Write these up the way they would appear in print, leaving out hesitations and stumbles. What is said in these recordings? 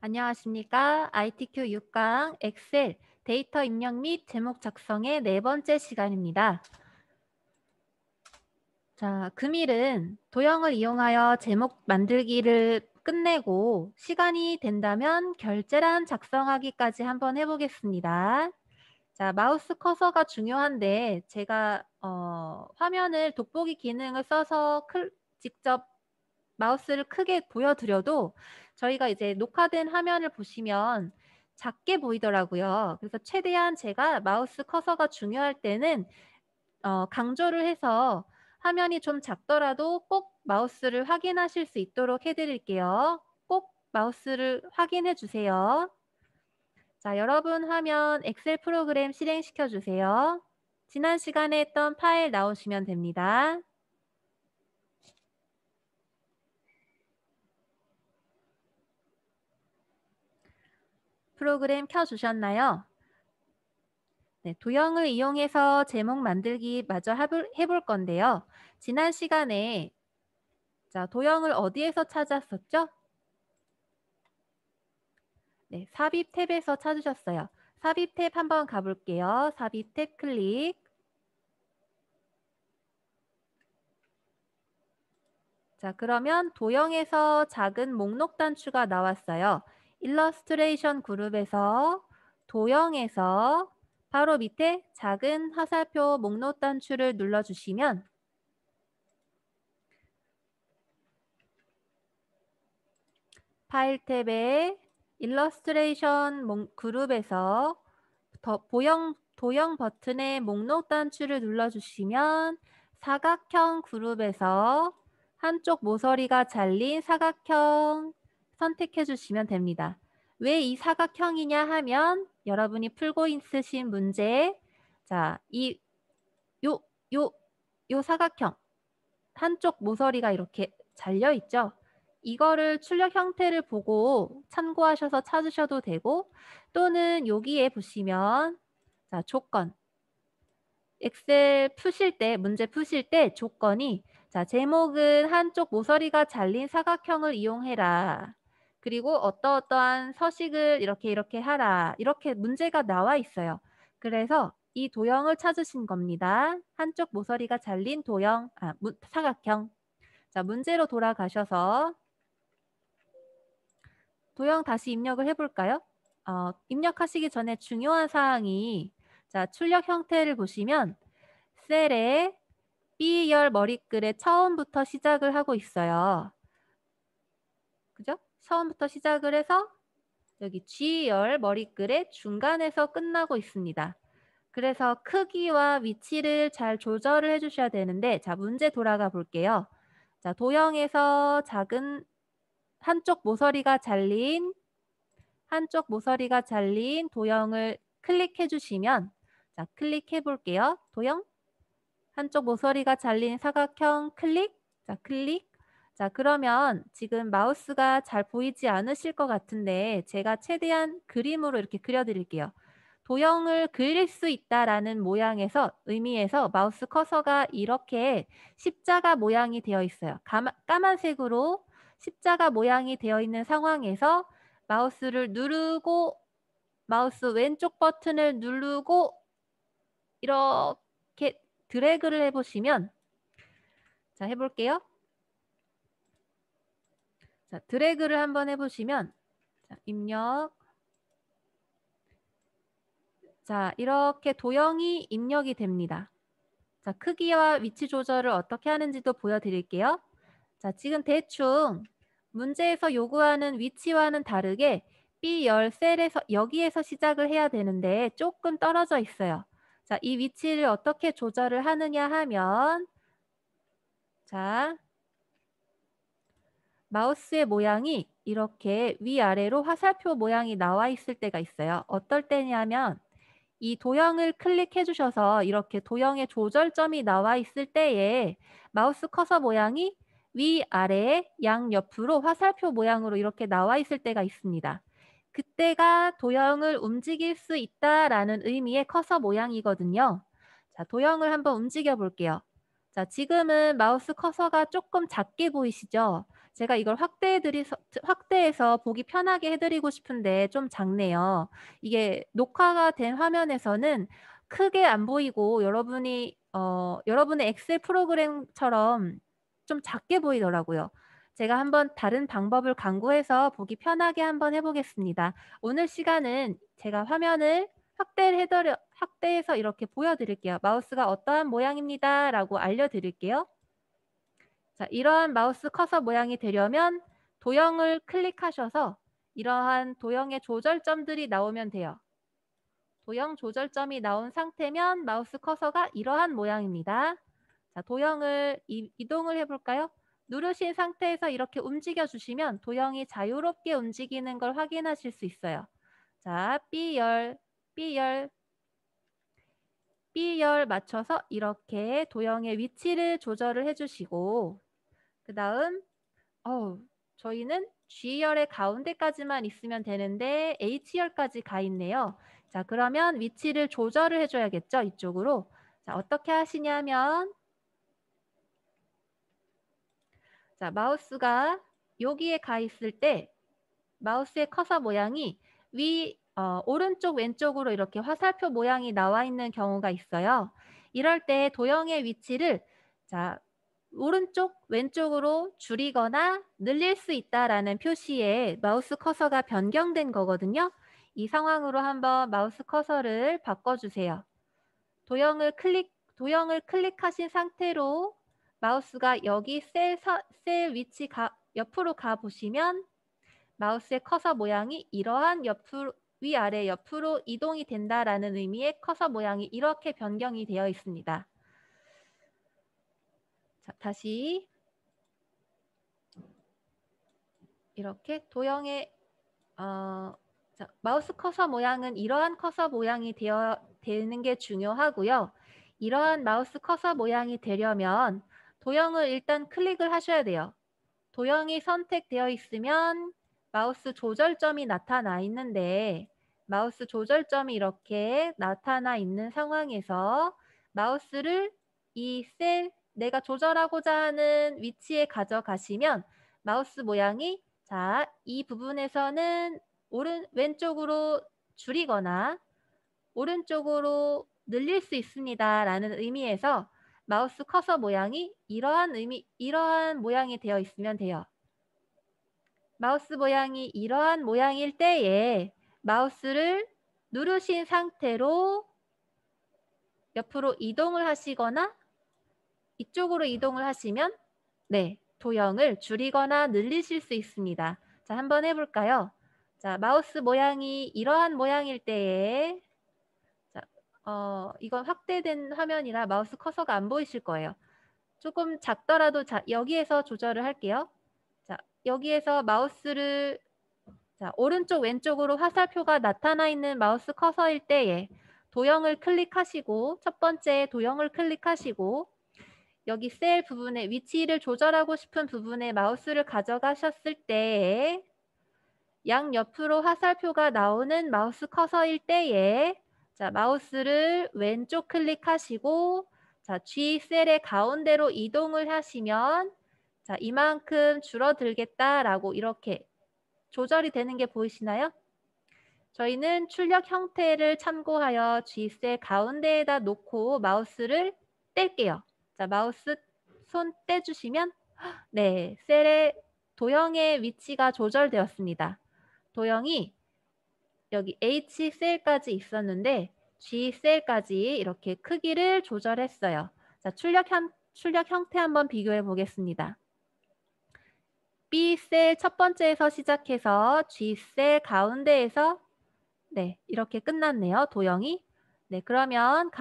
안녕하십니까. ITQ 6강 엑셀 데이터 입력 및 제목 작성의 네 번째 시간입니다. 자, 금일은 도형을 이용하여 제목 만들기를 끝내고 시간이 된다면 결제란 작성하기까지 한번 해보겠습니다. 자, 마우스 커서가 중요한데 제가 화면을 돋보기 기능을 써서 직접 마우스를 크게 보여드려도 저희가 이제 녹화된 화면을 보시면 작게 보이더라고요. 그래서 최대한 제가 마우스 커서가 중요할 때는 강조를 해서 화면이 좀 작더라도 꼭 마우스를 확인하실 수 있도록 해드릴게요. 꼭 마우스를 확인해 주세요. 자, 여러분 화면 엑셀 프로그램 실행시켜 주세요. 지난 시간에 했던 파일 나오시면 됩니다. 프로그램 켜주셨나요? 네, 도형을 이용해서 제목 만들기 마저 해볼 건데요. 지난 시간에 자, 도형을 어디에서 찾았었죠? 네, 삽입 탭에서 찾으셨어요. 삽입 탭 한번 가볼게요. 삽입 탭 클릭. 자, 그러면 도형에서 작은 목록 단추가 나왔어요. 일러스트레이션 그룹에서 도형에서 바로 밑에 작은 화살표 목록 단추를 눌러주시면 파일 탭에 일러스트레이션 그룹에서 도형 버튼의 목록 단추를 눌러주시면 사각형 그룹에서 한쪽 모서리가 잘린 사각형 선택해 주시면 됩니다. 왜 이 사각형이냐 하면 여러분이 풀고 있으신 문제, 자, 요 사각형 한쪽 모서리가 이렇게 잘려 있죠. 이거를 출력 형태를 보고 참고하셔서 찾으셔도 되고, 또는 여기에 보시면 자, 조건 엑셀 푸실 때 문제 푸실 때 조건이 자, 제목은 한쪽 모서리가 잘린 사각형을 이용해라. 그리고 어떠어떠한 서식을 이렇게 하라. 이렇게 문제가 나와 있어요. 그래서 이 도형을 찾으신 겁니다. 한쪽 모서리가 잘린 사각형. 자, 문제로 돌아가셔서 도형 다시 입력을 해볼까요? 입력하시기 전에 중요한 사항이 자, 출력 형태를 보시면 셀에 B열 머리글에 처음부터 시작을 하고 있어요. 그죠? 처음부터 시작을 해서 여기 G열 머리글의 중간에서 끝나고 있습니다. 그래서 크기와 위치를 잘 조절을 해주셔야 되는데 자, 문제 돌아가 볼게요. 자, 도형에서 작은 한쪽 모서리가 잘린 도형을 클릭해 주시면 자, 클릭해 볼게요. 도형 한쪽 모서리가 잘린 사각형 클릭. 자, 클릭. 자, 그러면 지금 마우스가 잘 보이지 않으실 것 같은데 제가 최대한 그림으로 이렇게 그려드릴게요. 도형을 그릴 수 있다라는 의미에서 마우스 커서가 이렇게 십자가 모양이 되어 있어요. 까만색으로 십자가 모양이 되어 있는 상황에서 마우스를 누르고 마우스 왼쪽 버튼을 누르고 이렇게 드래그를 해보시면 자, 해볼게요. 자, 드래그를 한번 해보시면 자, 입력. 자, 이렇게 도형이 입력이 됩니다. 자, 크기와 위치 조절을 어떻게 하는지도 보여드릴게요. 자, 지금 대충 문제에서 요구하는 위치와는 다르게 B열 셀에서 여기에서 시작을 해야 되는데 조금 떨어져 있어요. 자, 이 위치를 어떻게 조절을 하느냐 하면 자, 마우스의 모양이 이렇게 위아래로 화살표 모양이 나와 있을 때가 있어요. 어떨 때냐면 이 도형을 클릭해 주셔서 이렇게 도형의 조절점이 나와 있을 때에 마우스 커서 모양이 위아래 양옆으로 화살표 모양으로 이렇게 나와 있을 때가 있습니다. 그때가 도형을 움직일 수 있다라는 의미의 커서 모양이거든요. 자, 도형을 한번 움직여 볼게요. 자, 지금은 마우스 커서가 조금 작게 보이시죠? 제가 이걸 확대해서 보기 편하게 해드리고 싶은데 좀 작네요. 이게 녹화가 된 화면에서는 크게 안 보이고 여러분의 엑셀 프로그램처럼 좀 작게 보이더라고요. 제가 한번 다른 방법을 강구해서 보기 편하게 한번 해보겠습니다. 오늘 시간은 제가 화면을 확대해서 이렇게 보여드릴게요. 마우스가 어떠한 모양입니다 라고 알려드릴게요. 자, 이러한 마우스 커서 모양이 되려면 도형을 클릭하셔서 이러한 도형의 조절점들이 나오면 돼요. 도형 조절점이 나온 상태면 마우스 커서가 이러한 모양입니다. 자, 도형을 이동을 해볼까요? 누르신 상태에서 이렇게 움직여 주시면 도형이 자유롭게 움직이는 걸 확인하실 수 있어요. 자, B열, B열, B열 맞춰서 이렇게 도형의 위치를 조절을 해주시고 그 다음 저희는 G열의 가운데까지만 있으면 되는데 H열까지 가 있네요. 자, 그러면 위치를 조절을 해줘야겠죠? 이쪽으로. 자, 어떻게 하시냐면 자, 마우스가 여기에 가 있을 때 마우스의 커서 모양이 오른쪽 왼쪽으로 이렇게 화살표 모양이 나와 있는 경우가 있어요. 이럴 때 도형의 위치를 자, 오른쪽 왼쪽으로 줄이거나 늘릴 수 있다라는 표시에 마우스 커서가 변경된 거거든요. 이 상황으로 한번 마우스 커서를 바꿔주세요. 도형을 클릭하신 상태로 마우스가 여기 셀 위치 옆으로 가 보시면 마우스의 커서 모양이 이러한 위아래 옆으로 이동이 된다라는 의미의 커서 모양이 이렇게 변경이 되어 있습니다. 자, 다시 이렇게 도형의 자, 마우스 커서 모양은 이러한 커서 모양이 되는 게 중요하고요. 이러한 마우스 커서 모양이 되려면 도형을 일단 클릭을 하셔야 돼요. 도형이 선택되어 있으면 마우스 조절점이 나타나 있는데 마우스 조절점이 이렇게 나타나 있는 상황에서 마우스를 이 내가 조절하고자 하는 위치에 가져가시면 마우스 모양이 자, 이 부분에서는 왼쪽으로 줄이거나 오른쪽으로 늘릴 수 있습니다 라는 의미에서 마우스 커서 모양이 이러한 모양이 되어 있으면 돼요. 마우스 모양이 이러한 모양일 때에 마우스를 누르신 상태로 옆으로 이동을 하시거나 이쪽으로 이동을 하시면 네, 도형을 줄이거나 늘리실 수 있습니다. 자, 한번 해볼까요? 자, 마우스 모양이 이러한 모양일 때에 자, 이건 확대된 화면이라 마우스 커서가 안 보이실 거예요. 조금 작더라도 여기에서 조절을 할게요. 자, 여기에서 마우스를 자, 오른쪽 왼쪽으로 화살표가 나타나 있는 마우스 커서일 때에 도형을 클릭하시고 첫 번째 도형을 클릭하시고 여기 셀 부분에 위치를 조절하고 싶은 부분에 마우스를 가져가셨을 때에 양옆으로 화살표가 나오는 마우스 커서일 때에 자, 마우스를 왼쪽 클릭하시고 자, G 셀의 가운데로 이동을 하시면 자, 이만큼 줄어들겠다라고 이렇게 조절이 되는 게 보이시나요? 저희는 출력 형태를 참고하여 G셀 가운데에다 놓고 마우스를 뗄게요. 자, 마우스 손 떼주시면 네, 셀의 도형의 위치가 조절되었습니다. 도형이 여기 H셀까지 있었는데 G셀까지 이렇게 크기를 조절했어요. 자, 출력 형태 한번 비교해 보겠습니다. B셀 첫 번째에서 시작해서 G셀 가운데에서 네, 이렇게 끝났네요. 도형이. 네, 그러면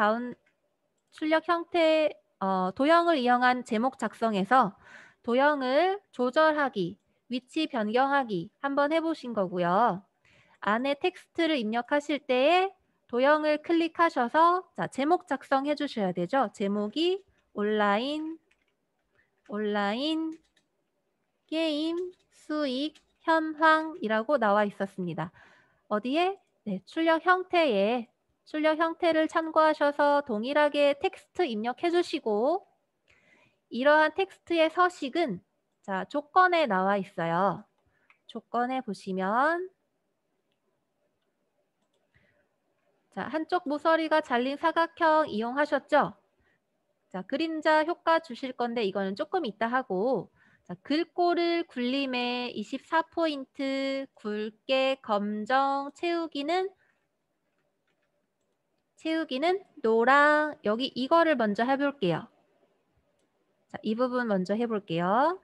출력 형태 도형을 이용한 제목 작성에서 도형을 조절하기, 위치 변경하기 한번 해보신 거고요. 안에 텍스트를 입력하실 때에 도형을 클릭하셔서 자, 제목 작성해 주셔야 되죠. 제목이 온라인 게임 수익 현황이라고 나와 있었습니다. 어디에? 네, 출력 형태를 참고하셔서 동일하게 텍스트 입력해 주시고 이러한 텍스트의 서식은 자, 조건에 나와 있어요. 조건에 보시면 자, 한쪽 모서리가 잘린 사각형 이용하셨죠? 자, 그림자 효과 주실 건데 이거는 조금 이따 하고 자, 글꼴을 굴림에 24포인트, 굵게, 검정, 채우기는 노랑, 여기 이거를 먼저 해볼게요. 자, 이 부분 먼저 해볼게요.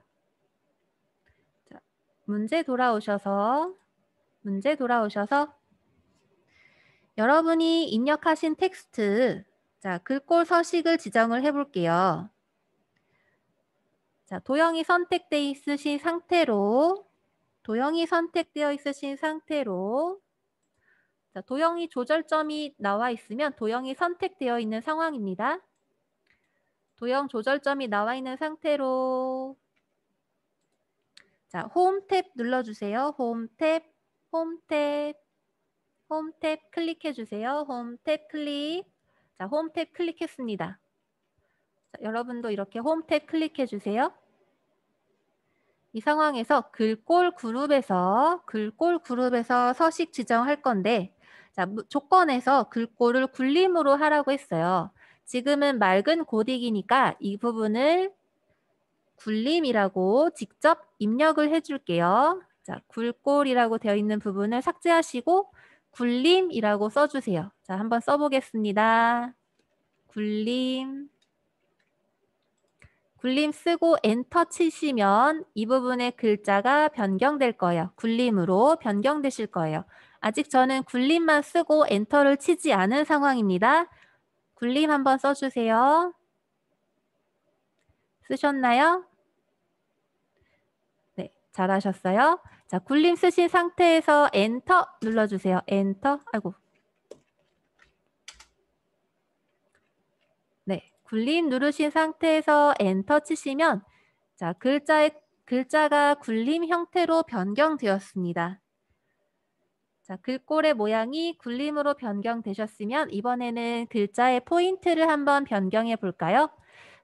자, 문제 돌아오셔서 여러분이 입력하신 텍스트, 자, 글꼴 서식을 지정을 해볼게요. 자, 도형이 선택되어 있으신 상태로 자, 도형이 조절점이 나와 있으면 도형이 선택되어 있는 상황입니다. 도형 조절점이 나와 있는 상태로 자, 홈 탭 눌러주세요. 홈 탭 클릭해 주세요. 홈 탭 클릭. 자, 홈 탭 클릭했습니다. 자, 여러분도 이렇게 홈 탭 클릭해 주세요. 이 상황에서 글꼴 그룹에서 서식 지정할 건데 자, 조건에서 글꼴을 굴림으로 하라고 했어요. 지금은 맑은 고딕이니까 이 부분을 굴림이라고 직접 입력을 해줄게요. 자, 글꼴이라고 되어 있는 부분을 삭제하시고 굴림이라고 써주세요. 자, 한번 써보겠습니다. 굴림 쓰고 엔터 치시면 이 부분의 글자가 변경될 거예요. 굴림으로 변경되실 거예요. 아직 저는 굴림만 쓰고 엔터를 치지 않은 상황입니다. 굴림 한번 써주세요. 쓰셨나요? 네, 잘하셨어요. 자, 굴림 쓰신 상태에서 엔터 눌러주세요. 엔터. 아이고. 네, 굴림 누르신 상태에서 엔터 치시면 자, 글자가 굴림 형태로 변경되었습니다. 자, 글꼴의 모양이 굴림으로 변경되셨으면 이번에는 글자의 포인트를 한번 변경해 볼까요?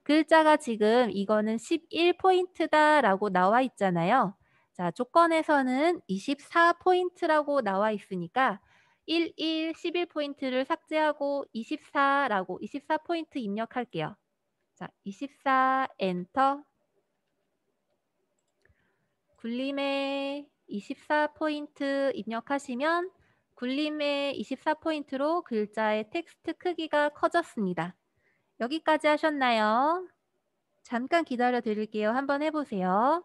글자가 지금 이거는 11포인트다라고 나와 있잖아요. 자, 조건에서는 24포인트라고 나와 있으니까 11포인트를 삭제하고 24포인트 입력할게요. 자, 24 엔터. 굴림에 24포인트 입력하시면 굴림의 24포인트로 글자의 텍스트 크기가 커졌습니다. 여기까지 하셨나요? 잠깐 기다려 드릴게요. 한번 해보세요.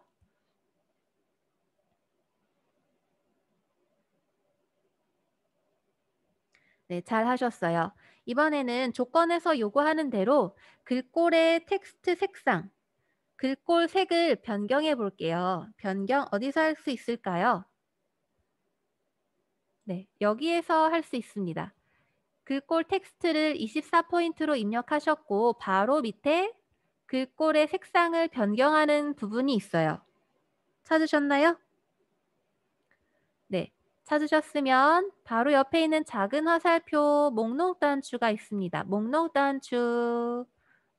네, 잘 하셨어요. 이번에는 조건에서 요구하는 대로 글꼴의 텍스트 색상, 글꼴 색을 변경해 볼게요. 변경 어디서 할 수 있을까요? 네, 여기에서 할 수 있습니다. 글꼴 텍스트를 24포인트로 입력하셨고 바로 밑에 글꼴의 색상을 변경하는 부분이 있어요. 찾으셨나요? 네, 찾으셨으면 바로 옆에 있는 작은 화살표 목록 단추가 있습니다. 목록 단추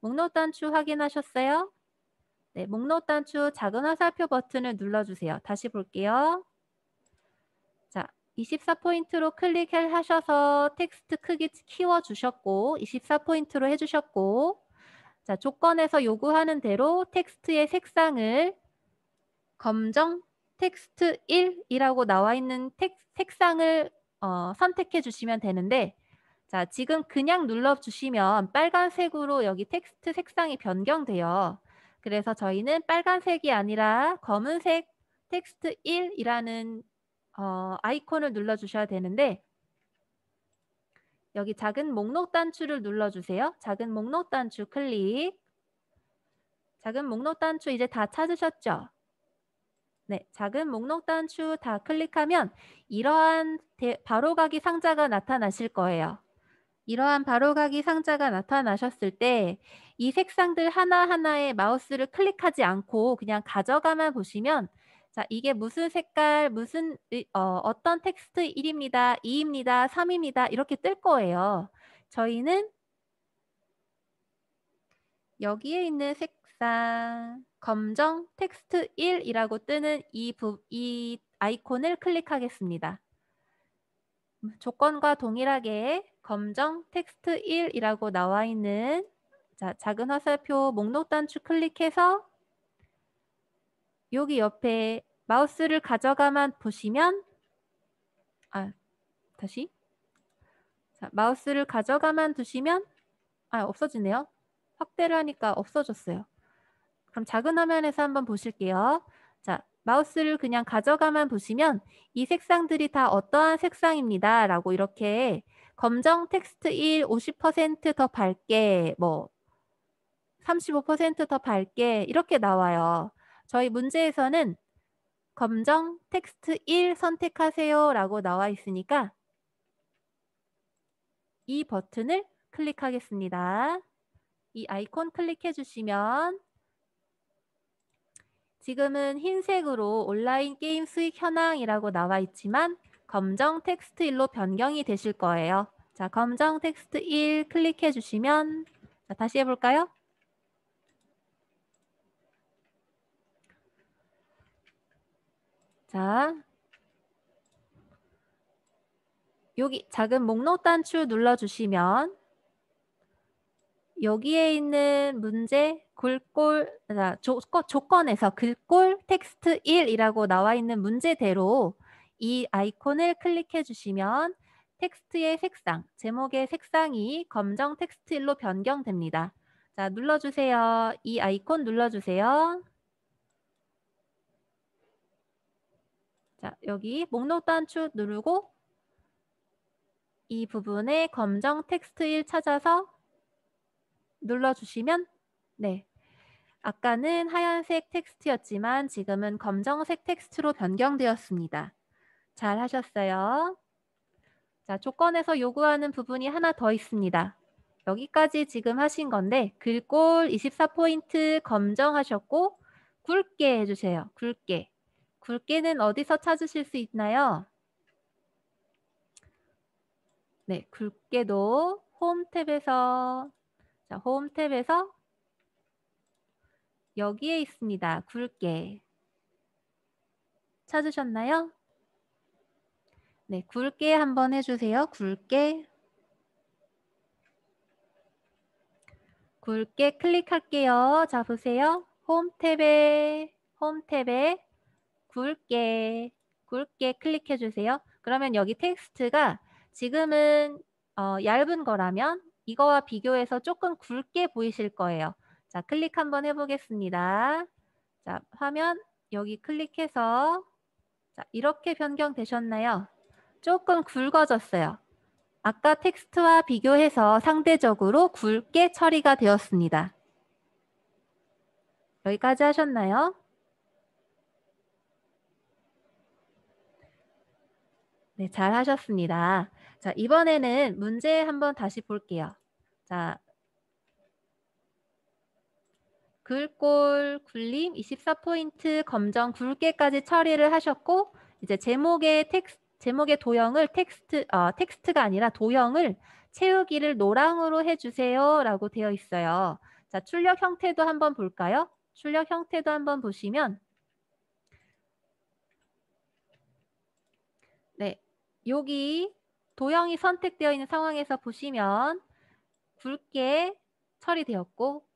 확인하셨어요? 네, 목록 단추 작은 화살표 버튼을 눌러주세요. 다시 볼게요. 자, 24포인트로 클릭하셔서 텍스트 크기 키워주셨고 24포인트로 해주셨고 자, 조건에서 요구하는 대로 텍스트의 색상을 검정 텍스트 1이라고 나와 있는 색상을 선택해 주시면 되는데 자, 지금 그냥 눌러주시면 빨간색으로 여기 텍스트 색상이 변경돼요. 그래서 저희는 빨간색이 아니라 검은색 텍스트 1이라는 아이콘을 눌러주셔야 되는데 여기 작은 목록 단추를 눌러주세요. 작은 목록 단추 클릭. 작은 목록 단추 이제 다 찾으셨죠? 네, 작은 목록 단추 다 클릭하면 이러한 바로가기 상자가 나타나실 거예요. 이러한 바로가기 상자가 나타나셨을 때 이 색상들 하나하나에 마우스를 클릭하지 않고 그냥 가져가만 보시면 자, 이게 무슨 색깔, 어떤 텍스트 1입니다, 2입니다, 3입니다 이렇게 뜰 거예요. 저희는 여기에 있는 색상 검정 텍스트 1이라고 뜨는 이 아이콘을 클릭하겠습니다. 조건과 동일하게 검정 텍스트 1이라고 나와 있는 작은 화살표 목록 단추 클릭해서 여기 옆에 마우스를 가져가만 보시면 다시 마우스를 가져가만 두시면 없어지네요. 확대를 하니까 없어졌어요. 그럼 작은 화면에서 한번 보실게요. 자, 마우스를 그냥 가져가만 보시면 이 색상들이 다 어떠한 색상입니다. 라고 이렇게 검정 텍스트 1 50%더 밝게 35%더 밝게 이렇게 나와요. 저희 문제에서는 검정 텍스트 1 선택하세요 라고 나와 있으니까 이 버튼을 클릭하겠습니다. 이 아이콘 클릭해 주시면 지금은 흰색으로 온라인 게임 수익 현황이라고 나와 있지만 검정 텍스트 1로 변경이 되실 거예요. 자, 검정 텍스트 1 클릭해 주시면 다시 해볼까요? 자, 여기 작은 목록 단추 눌러주시면 여기에 있는 문제 조건에서 글꼴 텍스트 1이라고 나와 있는 문제대로 이 아이콘을 클릭해 주시면 텍스트의 색상, 제목의 색상이 검정 텍스트 1로 변경됩니다. 자, 눌러주세요. 이 아이콘 눌러주세요. 자, 여기 목록 단추 누르고 이 부분에 검정 텍스트 1 찾아서 눌러주시면 아까는 하얀색 텍스트였지만 지금은 검정색 텍스트로 변경되었습니다. 잘 하셨어요. 자, 조건에서 요구하는 부분이 하나 더 있습니다. 여기까지 지금 하신 건데 글꼴 24포인트 검정하셨고 굵게 해주세요. 굵게. 굵게는 어디서 찾으실 수 있나요? 네, 굵게도 홈 탭에서 홈 탭에서 여기에 있습니다. 굵게. 찾으셨나요? 네, 굵게 한번 해주세요. 굵게. 굵게 클릭할게요. 자, 보세요. 홈 탭에 굵게 클릭해 주세요. 그러면 여기 텍스트가 지금은 얇은 거라면 이거와 비교해서 조금 굵게 보이실 거예요. 자, 클릭 한번 해보겠습니다. 자, 화면 여기 클릭해서 자, 이렇게 변경되셨나요? 조금 굵어졌어요. 아까 텍스트와 비교해서 상대적으로 굵게 처리가 되었습니다. 여기까지 하셨나요? 네, 잘 하셨습니다. 자, 이번에는 문제 한번 다시 볼게요. 자, 글꼴 굴림 24포인트 검정 굵게까지 처리를 하셨고 이제 제목의 도형을 텍스트가 아니라 도형을 채우기를 노랑으로 해주세요 라고 되어 있어요. 자, 출력 형태도 한번 볼까요? 출력 형태도 한번 보시면 네, 여기 도형이 선택되어 있는 상황에서 보시면 굵게 처리되었고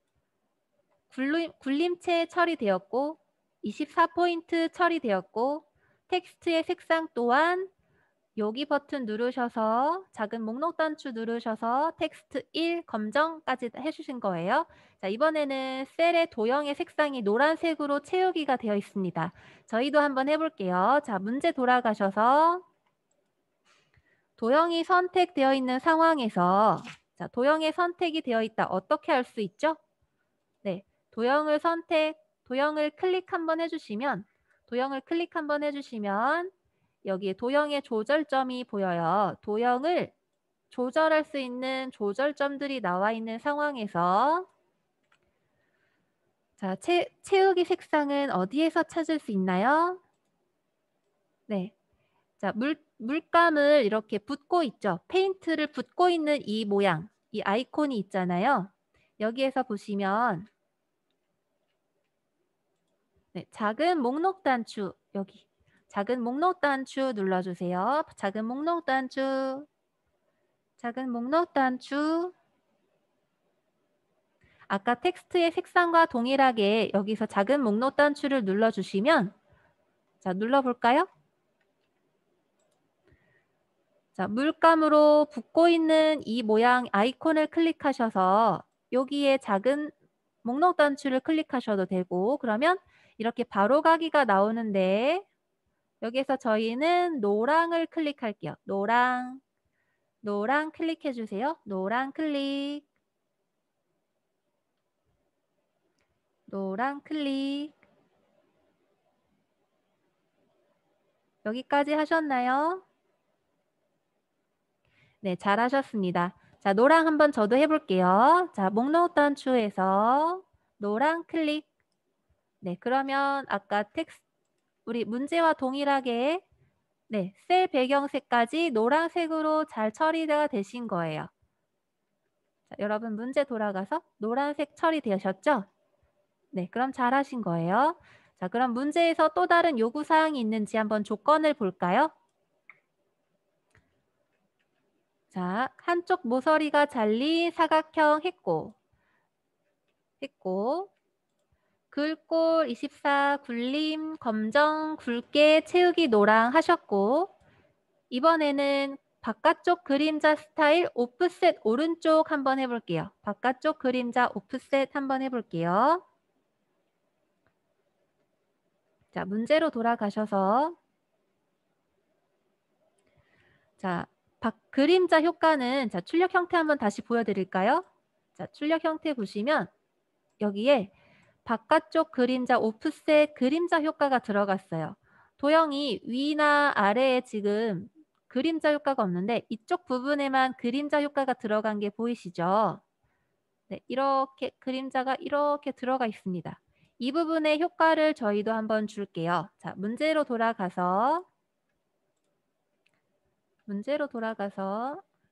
굴림체 처리되었고 24포인트 처리되었고 텍스트의 색상 또한 여기 버튼 누르셔서 작은 목록 단추 누르셔서 텍스트 1 검정까지 해주신 거예요. 자, 이번에는 셀의 도형의 색상이 노란색으로 채우기가 되어 있습니다. 저희도 한번 해볼게요. 자, 문제 돌아가셔서 도형이 선택되어 있는 상황에서 자, 도형의 선택이 되어 있다. 어떻게 할 수 있죠? 네, 도형을 클릭 한번 해주시면 여기에 도형의 조절점이 보여요. 도형을 조절할 수 있는 조절점들이 나와 있는 상황에서 자, 채우기 색상은 어디에서 찾을 수 있나요? 네. 자, 물감을 이렇게 붓고 있죠. 페인트를 붓고 있는 이 모양, 이 아이콘이 있잖아요. 여기에서 보시면 네, 작은 목록 단추 여기 작은 목록 단추 눌러주세요. 작은 목록 단추, 작은 목록 단추. 아까 텍스트의 색상과 동일하게 여기서 작은 목록 단추를 눌러주시면 자, 눌러볼까요? 자, 물감으로 붓고 있는 이 모양 아이콘을 클릭하셔서 여기에 작은 목록 단추를 클릭하셔도 되고 그러면 이렇게 바로가기가 나오는데 여기에서 저희는 노랑을 클릭할게요. 노랑, 노랑 클릭해 주세요. 노랑 클릭, 노랑 클릭. 여기까지 하셨나요? 네, 잘하셨습니다. 자, 노랑 한번 저도 해볼게요. 자, 목록 단추에서 노랑 클릭. 네, 그러면 아까 텍스트 우리 문제와 동일하게 네, 셀 배경색까지 노란색으로 잘 처리가 되신 거예요. 자, 여러분 문제 돌아가서 노란색 처리되셨죠? 네, 그럼 잘하신 거예요. 자, 그럼 문제에서 또 다른 요구사항이 있는지 한번 조건을 볼까요? 자, 한쪽 모서리가 잘린 사각형 했고 글꼴 24 굴림 검정 굵게 채우기 노랑 하셨고 이번에는 바깥쪽 그림자 스타일 오프셋 오른쪽 한번 해볼게요. 바깥쪽 그림자 오프셋 한번 해볼게요. 자, 문제로 돌아가셔서 자, 그림자 효과는 자, 출력 형태 한번 다시 보여드릴까요? 자, 출력 형태 보시면 여기에 바깥쪽 그림자 오프셋 그림자 효과가 들어갔어요. 도형이 위나 아래에 지금 그림자 효과가 없는데 이쪽 부분에만 그림자 효과가 들어간 게 보이시죠? 네, 이렇게 그림자가 이렇게 들어가 있습니다. 이 부분의 효과를 저희도 한번 줄게요. 자, 문제로 돌아가서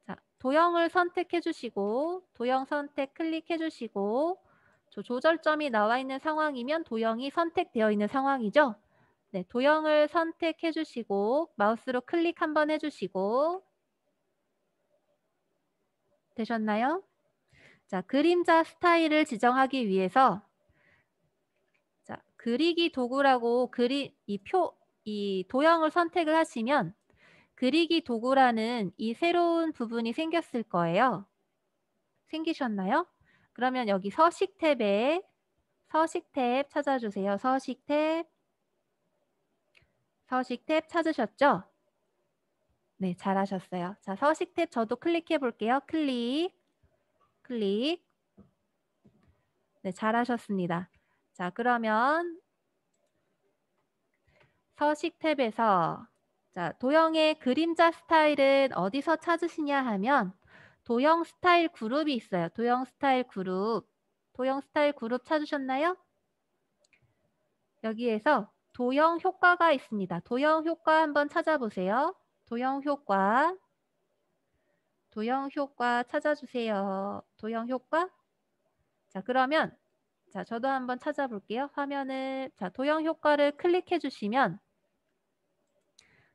자, 도형을 선택해 주시고 도형 선택 클릭해 주시고 조절점이 나와 있는 상황이면 도형이 선택되어 있는 상황이죠. 네, 도형을 선택해 주시고 마우스로 클릭 한번 해주시고 되셨나요? 자, 그림자 스타일을 지정하기 위해서 자, 그리기 도구라고 이 도형을 선택을 하시면 그리기 도구라는 이 새로운 부분이 생겼을 거예요. 생기셨나요? 그러면 여기 서식 탭에 서식 탭 찾아주세요. 서식 탭 찾으셨죠? 네, 잘하셨어요. 자, 서식 탭 저도 클릭해 볼게요. 클릭. 네, 잘하셨습니다. 자, 그러면 서식 탭에서 자, 도형의 그림자 스타일은 어디서 찾으시냐 하면 도형 스타일 그룹이 있어요. 도형 스타일 그룹 찾으셨나요? 여기에서 도형 효과가 있습니다. 도형 효과 한번 찾아보세요. 도형 효과 찾아주세요. 도형 효과. 자, 그러면 자, 저도 한번 찾아볼게요. 화면을 자, 도형 효과를 클릭해 주시면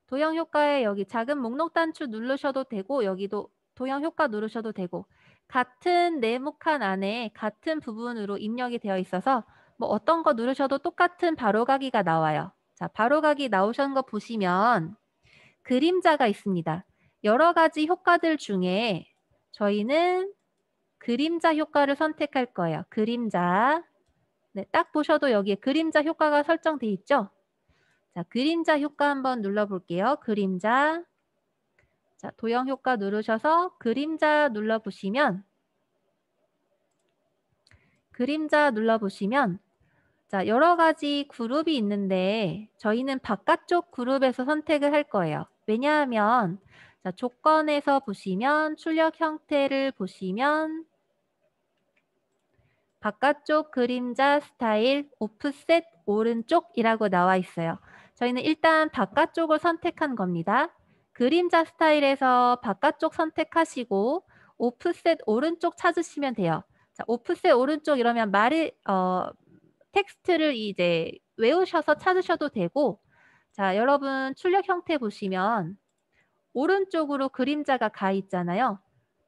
도형 효과에 여기 작은 목록 단추 누르셔도 되고 여기도 도형 효과 누르셔도 되고 같은 네모칸 안에 같은 부분으로 입력이 되어 있어서 뭐 어떤 거 누르셔도 똑같은 바로가기가 나와요. 자, 바로가기 나오신 거 보시면 그림자가 있습니다. 여러 가지 효과들 중에 저희는 그림자 효과를 선택할 거예요. 그림자. 네, 딱 보셔도 여기에 그림자 효과가 설정돼 있죠? 자, 그림자 효과 한번 눌러볼게요. 그림자. 자, 도형 효과 누르셔서 그림자 눌러보시면 자, 여러 가지 그룹이 있는데 저희는 바깥쪽 그룹에서 선택을 할 거예요. 왜냐하면 자, 조건에서 보시면 출력 형태를 보시면 바깥쪽 그림자 스타일 오프셋 오른쪽이라고 나와 있어요. 저희는 일단 바깥쪽을 선택한 겁니다. 그림자 스타일에서 바깥쪽 선택하시고 오프셋 오른쪽 찾으시면 돼요. 자, 오프셋 오른쪽 이러면 텍스트를 이제 외우셔서 찾으셔도 되고, 자, 여러분 출력 형태 보시면 오른쪽으로 그림자가 가 있잖아요.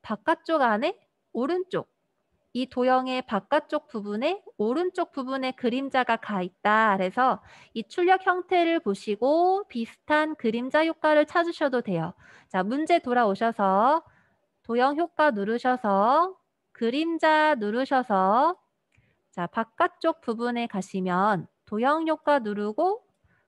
바깥쪽 안에 오른쪽, 이 도형의 바깥쪽 부분에 오른쪽 부분에 그림자가 가 있다. 그래서 이 출력 형태를 보시고 비슷한 그림자 효과를 찾으셔도 돼요. 자, 문제 돌아오셔서 도형 효과 누르셔서 그림자 누르셔서 자, 바깥쪽 부분에 가시면 도형 효과 누르고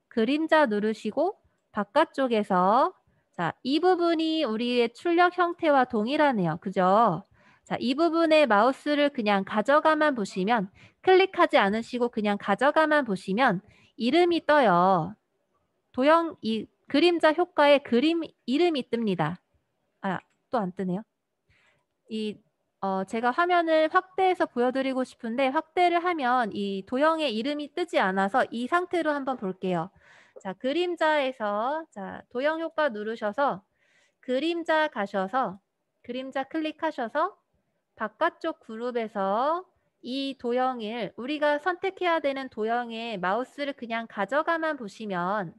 그림자 누르시고 바깥쪽에서 자, 이 부분이 우리의 출력 형태와 동일하네요. 그죠? 자, 이 부분에 마우스를 그냥 가져가만 보시면 클릭하지 않으시고 그냥 가져가만 보시면 이름이 떠요. 도형 이 그림자 효과에 그림 이름이 뜹니다. 아, 또 안 뜨네요. 제가 화면을 확대해서 보여드리고 싶은데 확대를 하면 이 도형의 이름이 뜨지 않아서 이 상태로 한번 볼게요. 자, 그림자에서 자, 도형 효과 누르셔서 그림자 가셔서 그림자 클릭하셔서 바깥쪽 그룹에서 이 도형을 우리가 선택해야 되는 도형에 마우스를 그냥 가져가만 보시면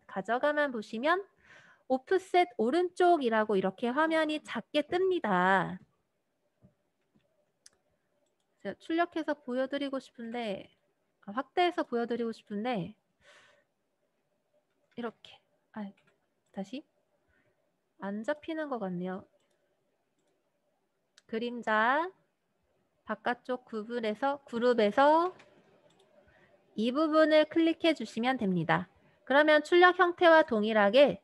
오프셋 오른쪽이라고 이렇게 화면이 작게 뜹니다. 제가 출력해서 보여드리고 싶은데 확대해서 보여드리고 싶은데 이렇게 다시 안 잡히는 것 같네요. 그림자 바깥쪽 그룹에서 이 부분을 클릭해 주시면 됩니다. 그러면 출력 형태와 동일하게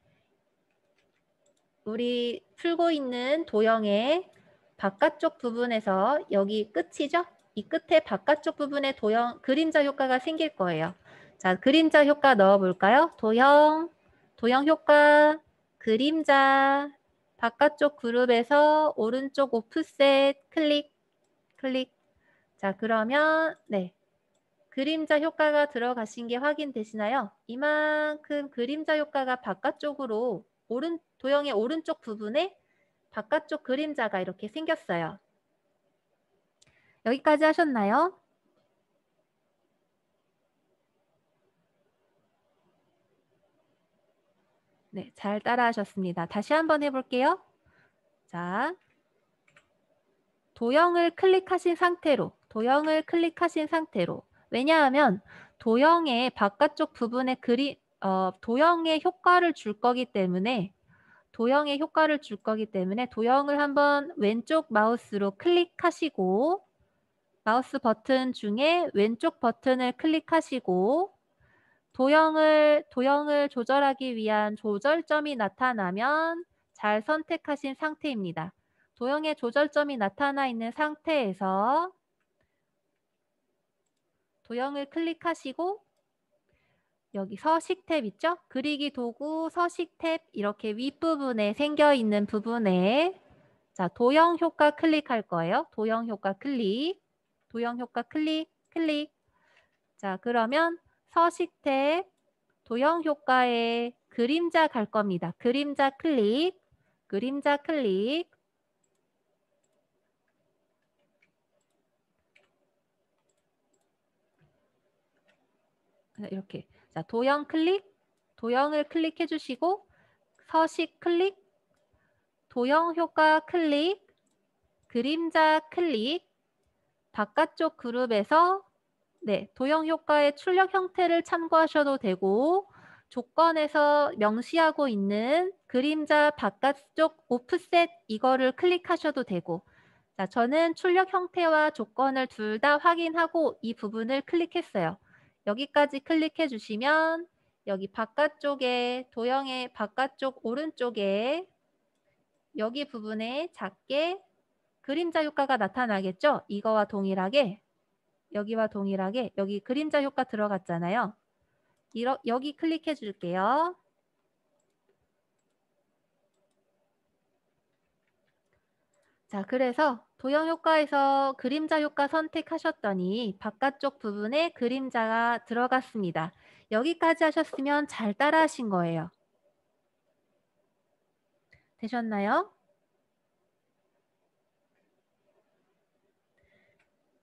우리 풀고 있는 도형의 바깥쪽 부분에서 여기 끝이죠? 이 끝에 바깥쪽 부분에 그림자 효과가 생길 거예요. 자, 그림자 효과 넣어볼까요? 도형 효과, 그림자, 바깥쪽 그룹에서 오른쪽 오프셋, 클릭. 자, 그러면 네, 그림자 효과가 들어가신 게 확인되시나요? 이만큼 그림자 효과가 바깥쪽으로 도형의 오른쪽 부분에 바깥쪽 그림자가 이렇게 생겼어요. 여기까지 하셨나요? 네, 잘 따라하셨습니다. 다시 한번 해볼게요. 자, 도형을 클릭하신 상태로 왜냐하면 도형의 바깥쪽 부분에 도형의 효과를 줄 거기 때문에 도형을 한번 왼쪽 마우스로 클릭하시고 마우스 버튼 중에 왼쪽 버튼을 클릭하시고 도형을 조절하기 위한 조절점이 나타나면 잘 선택하신 상태입니다. 도형의 조절점이 나타나 있는 상태에서 도형을 클릭하시고 여기 서식 탭 있죠? 그리기 도구 서식 탭 이렇게 윗부분에 생겨 있는 부분에 자, 도형 효과 클릭할 거예요. 도형 효과 클릭. 자, 그러면 서식 탭 도형 효과에 그림자 갈 겁니다. 그림자 클릭. 이렇게. 자, 도형을 클릭해 주시고 서식 클릭, 도형 효과 클릭, 그림자 클릭, 바깥쪽 그룹에서 네, 도형 효과의 출력 형태를 참고하셔도 되고 조건에서 명시하고 있는 그림자 바깥쪽 오프셋 이거를 클릭하셔도 되고 자, 저는 출력 형태와 조건을 둘 다 확인하고 이 부분을 클릭했어요. 여기까지 클릭해 주시면 여기 바깥쪽에 도형의 바깥쪽 오른쪽에 여기 부분에 작게 그림자 효과가 나타나겠죠? 이거와 동일하게 여기와 동일하게 여기 그림자 효과 들어갔잖아요. 여기 클릭해 줄게요. 자, 그래서 도형 효과에서 그림자 효과 선택하셨더니 바깥쪽 부분에 그림자가 들어갔습니다. 여기까지 하셨으면 잘 따라하신 거예요. 되셨나요?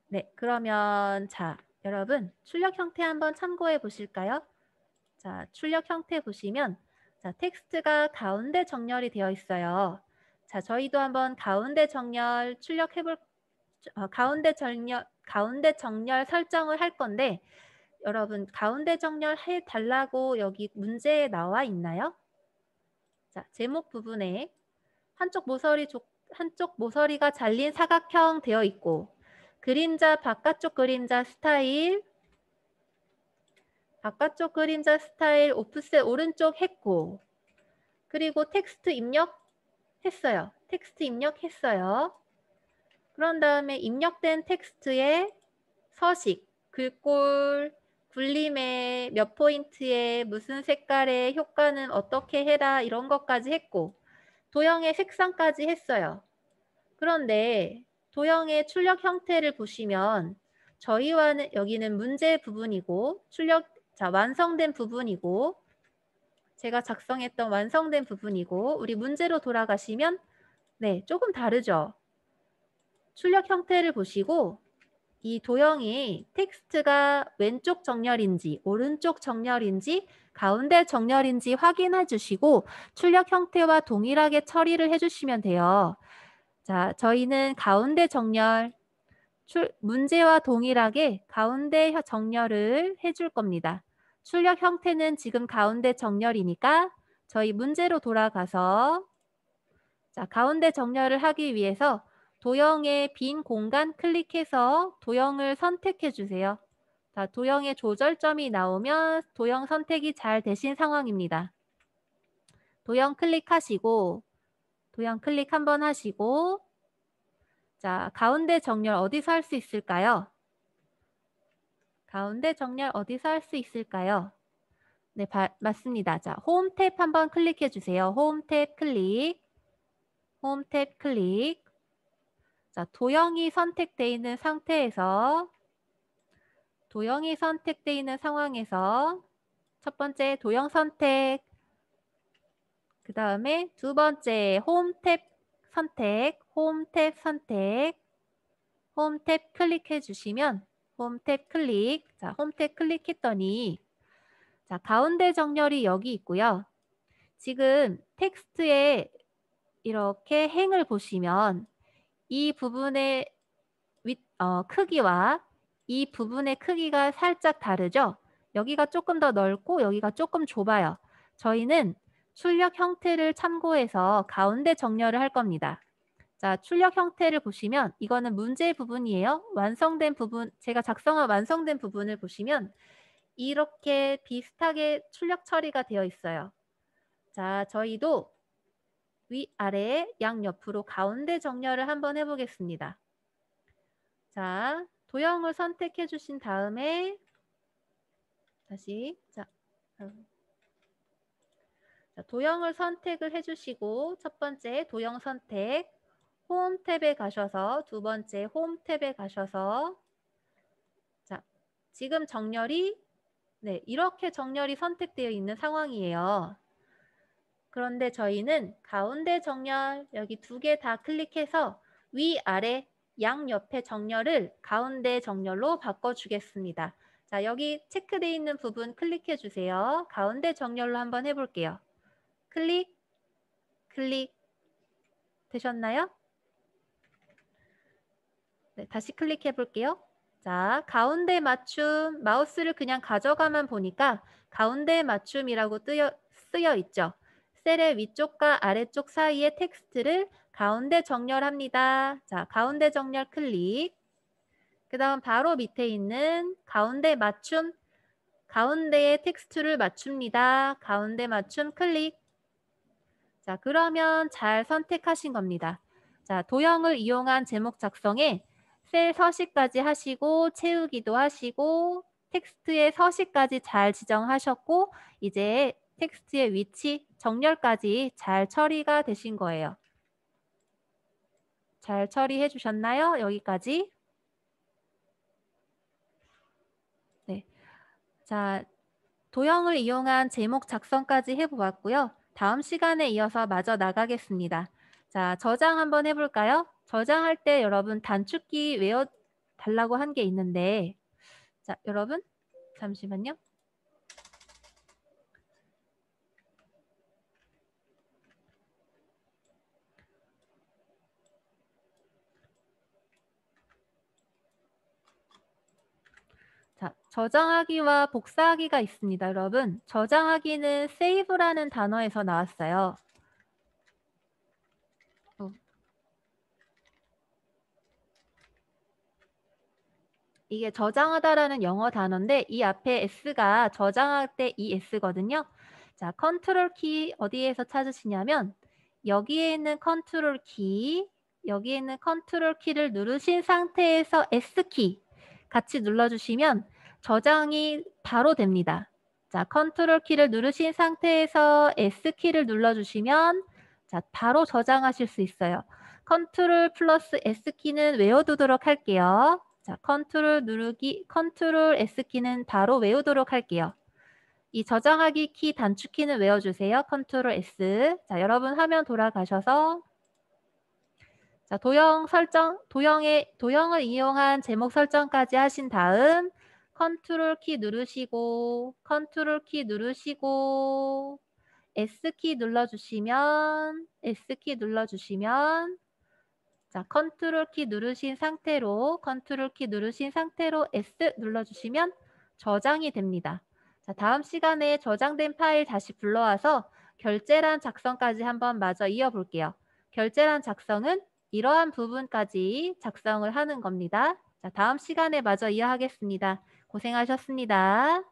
네, 그러면 자, 여러분 출력 형태 한번 참고해 보실까요? 자, 출력 형태 보시면 자, 텍스트가 가운데 정렬이 되어 있어요. 자, 저희도 한번 가운데 정렬 가운데 정렬 설정을 할 건데 여러분 가운데 정렬 해달라고 여기 문제에 나와 있나요? 자, 제목 부분에 한쪽 모서리가 잘린 사각형 되어 있고 그림자 바깥쪽 그림자 스타일 오프셋 오른쪽 했고 그리고 텍스트 입력했어요. 그런 다음에 입력된 텍스트에 서식, 글꼴, 굴림의 몇 포인트에 무슨 색깔의 효과는 어떻게 해라 이런 것까지 했고 도형의 색상까지 했어요. 그런데 도형의 출력 형태를 보시면 저희와는 여기는 문제 부분이고 완성된 부분이고 제가 작성했던 완성된 부분이고 우리 문제로 돌아가시면 네, 조금 다르죠. 출력 형태를 보시고 이 도형이 텍스트가 왼쪽 정렬인지 오른쪽 정렬인지 가운데 정렬인지 확인해 주시고 출력 형태와 동일하게 처리를 해주시면 돼요. 자, 저희는 가운데 정렬, 문제와 동일하게 가운데 정렬을 해줄 겁니다. 출력 형태는 지금 가운데 정렬이니까 저희 문제로 돌아가서 자, 가운데 정렬을 하기 위해서 도형의 빈 공간 클릭해서 도형을 선택해 주세요. 자, 도형의 조절점이 나오면 도형 선택이 잘 되신 상황입니다. 도형 클릭하시고 도형 클릭 한번 하시고 자, 가운데 정렬 어디서 할 수 있을까요? 가운데 정렬 어디서 할 수 있을까요? 네, 맞습니다. 자, 홈 탭 한번 클릭해 주세요. 홈 탭 클릭. 자, 도형이 선택되어 있는 상황에서 첫 번째 도형 선택, 그 다음에 두 번째 홈 탭 클릭해 주시면 홈 탭 클릭했더니 자, 가운데 정렬이 여기 있고요. 지금 텍스트에 이렇게 행을 보시면 이 부분의 크기와 이 부분의 크기가 살짝 다르죠? 여기가 조금 더 넓고 여기가 조금 좁아요. 저희는 출력 형태를 참고해서 가운데 정렬을 할 겁니다. 자, 출력 형태를 보시면 이거는 문제 부분이에요. 완성된 부분, 제가 작성한 완성된 부분을 보시면 이렇게 비슷하게 출력 처리가 되어 있어요. 자, 저희도 위아래 양옆으로 가운데 정렬을 한번 해보겠습니다. 자, 도형을 선택해 주신 다음에 다시 자, 도형을 선택을 해주시고 첫 번째 도형 선택 홈 탭에 가셔서 두 번째 홈 탭에 가셔서 자, 지금 정렬이 네, 이렇게 정렬이 선택되어 있는 상황이에요. 그런데 저희는 가운데 정렬 여기 두 개 다 클릭해서 위아래 양옆의 정렬을 가운데 정렬로 바꿔주겠습니다. 자, 여기 체크되어 있는 부분 클릭해 주세요. 가운데 정렬로 한번 해볼게요. 클릭 되셨나요? 네, 다시 클릭해 볼게요. 자, 가운데 맞춤 마우스를 그냥 가져가만 보니까 가운데 맞춤이라고 쓰여 있죠. 셀의 위쪽과 아래쪽 사이의 텍스트를 가운데 정렬합니다. 자, 가운데 정렬 클릭. 그 다음 바로 밑에 있는 가운데 맞춤, 가운데에 텍스트를 맞춥니다. 가운데 맞춤 클릭. 자, 그러면 잘 선택하신 겁니다. 자, 도형을 이용한 제목 작성에 셀 서식까지 하시고 채우기도 하시고 텍스트의 서식까지 잘 지정하셨고 이제 텍스트의 위치, 정렬까지 잘 처리가 되신 거예요. 잘 처리해 주셨나요? 여기까지? 네. 자, 도형을 이용한 제목 작성까지 해보았고요. 다음 시간에 이어서 마저 나가겠습니다. 자, 저장 한번 해볼까요? 저장할 때 여러분 단축키 외워달라고 한 게 있는데 자, 여러분 잠시만요. 자, 저장하기와 복사하기가 있습니다, 여러분. 저장하기는 save라는 단어에서 나왔어요. 이게 저장하다라는 영어 단어인데 이 앞에 s가 저장할 때 이 s거든요. 자, 컨트롤 키 어디에서 찾으시냐면 여기에 있는 컨트롤 키, 여기에 있는 컨트롤 키를 누르신 상태에서 S키 같이 눌러주시면 저장이 바로 됩니다. 자, 컨트롤 키를 누르신 상태에서 S키를 눌러주시면 자, 바로 저장하실 수 있어요. 컨트롤 플러스 S키는 외워두도록 할게요. 자, 컨트롤 S키는 바로 외우도록 할게요. 이 저장하기 키 단축키는 외워주세요. 컨트롤 S. 자, 여러분 화면 돌아가셔서 자, 도형을 이용한 제목 설정까지 하신 다음 컨트롤 키 누르시고 S키 눌러주시면 자, 컨트롤 키 누르신 상태로 S 눌러주시면 저장이 됩니다. 자, 다음 시간에 저장된 파일 다시 불러와서 결제란 작성까지 한번 마저 이어볼게요. 결제란 작성은 이러한 부분까지 작성을 하는 겁니다. 자, 다음 시간에 마저 이어하겠습니다. 고생하셨습니다.